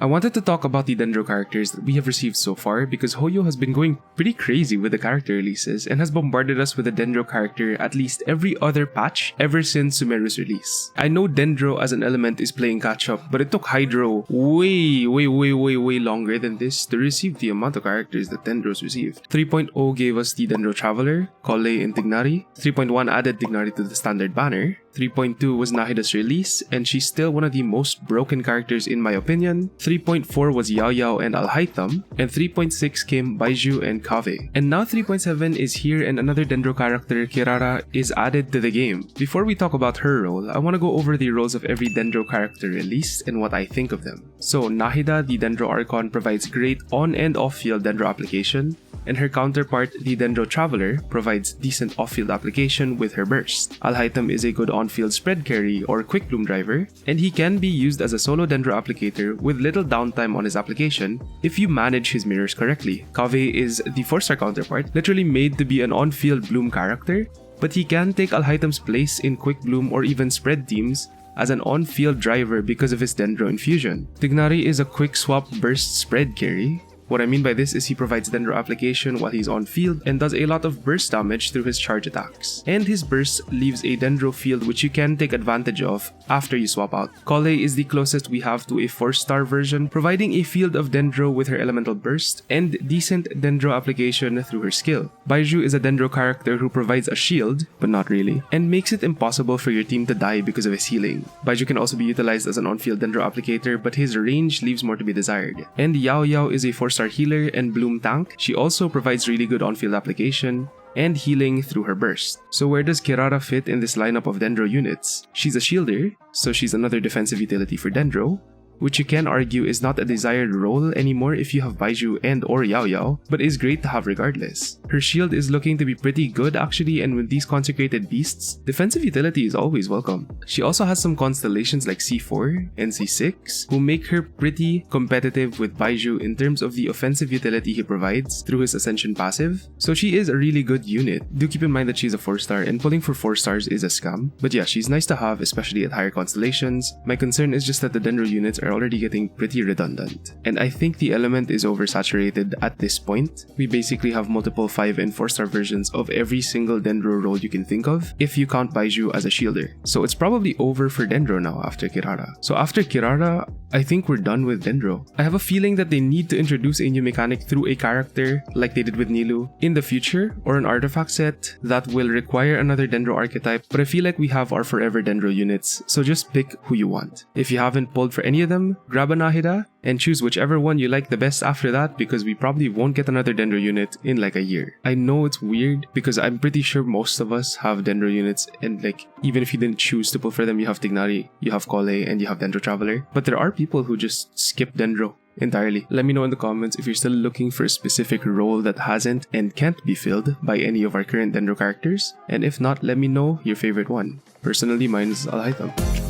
I wanted to talk about the Dendro characters that we have received so far because Hoyo has been going pretty crazy with the character releases and has bombarded us with a Dendro character at least every other patch ever since Sumeru's release. I know Dendro as an element is playing catch up, but it took Hydro way longer than this to receive the amount of characters that Dendro's received. 3.0 gave us the Dendro Traveler, Collei, and Tignari. 3.1 added Tignari to the standard banner. 3.2 was Nahida's release, and she's still one of the most broken characters in my opinion. 3.4 was Yao Yao and Alhaitham, and 3.6 came Baizhu and Kaveh. And now 3.7 is here and another Dendro character, Kirara, is added to the game. Before we talk about her role, I want to go over the roles of every Dendro character released and what I think of them. So Nahida, the Dendro Archon, provides great on and off-field Dendro application, and her counterpart, the Dendro Traveler, provides decent off-field application with her burst. Alhaitham is a good on-field spread carry or quick bloom driver, and he can be used as a solo Dendro applicator with little downtime on his application if you manage his mirrors correctly. Kaveh is the 4-star counterpart, literally made to be an on-field bloom character, but he can take Alhaitham's place in quick bloom or even spread teams as an on-field driver because of his Dendro infusion. Tignari is a quick swap burst spread carry. What I mean by this is he provides Dendro application while he's on field and does a lot of burst damage through his charge attacks. And his burst leaves a Dendro field which you can take advantage of after you swap out. Collei is the closest we have to a 4-star version, providing a field of Dendro with her elemental burst and decent Dendro application through her skill. Baizhu is a Dendro character who provides a shield, but not really, and makes it impossible for your team to die because of his healing. Baizhu can also be utilized as an on-field Dendro applicator, but his range leaves more to be desired. And Yao Yao is a 4-star healer and bloom tank. She also provides really good on-field application and healing through her burst. So where does Kirara fit in this lineup of Dendro units? She's a shielder, so she's another defensive utility for Dendro, which you can argue is not a desired role anymore if you have Baizhu and or Yao Yao, but is great to have regardless. Her shield is looking to be pretty good actually, and with these consecrated beasts, defensive utility is always welcome. She also has some constellations like C4 and C6 who make her pretty competitive with Baizhu in terms of the offensive utility he provides through his Ascension passive, so she is a really good unit. Do keep in mind that she's a 4-star and pulling for 4 stars is a scam, but yeah, she's nice to have especially at higher constellations. My concern is just that the Dendro units are already getting pretty redundant, and I think the element is oversaturated at this point. We basically have multiple 5 and 4-star versions of every single Dendro role you can think of if you count Baizhu as a shielder, so it's probably over for Dendro now after Kirara. So after Kirara, I think we're done with Dendro. I have a feeling that they need to introduce a new mechanic through a character like they did with Nilou in the future, or an artifact set that will require another Dendro archetype, but I feel like we have our forever Dendro units, so just pick who you want. If you haven't pulled for any of them, grab a Nahida and choose whichever one you like the best after that, because we probably won't get another Dendro unit in like a year. I know it's weird because I'm pretty sure most of us have Dendro units, and like even if you didn't choose to pull for them, you have Tignari, you have Collei, and you have Dendro Traveler. But there are people who just skip Dendro entirely. Let me know in the comments if you're still looking for a specific role that hasn't and can't be filled by any of our current Dendro characters, and if not, let me know your favorite one. Personally, mine is Alhaitham.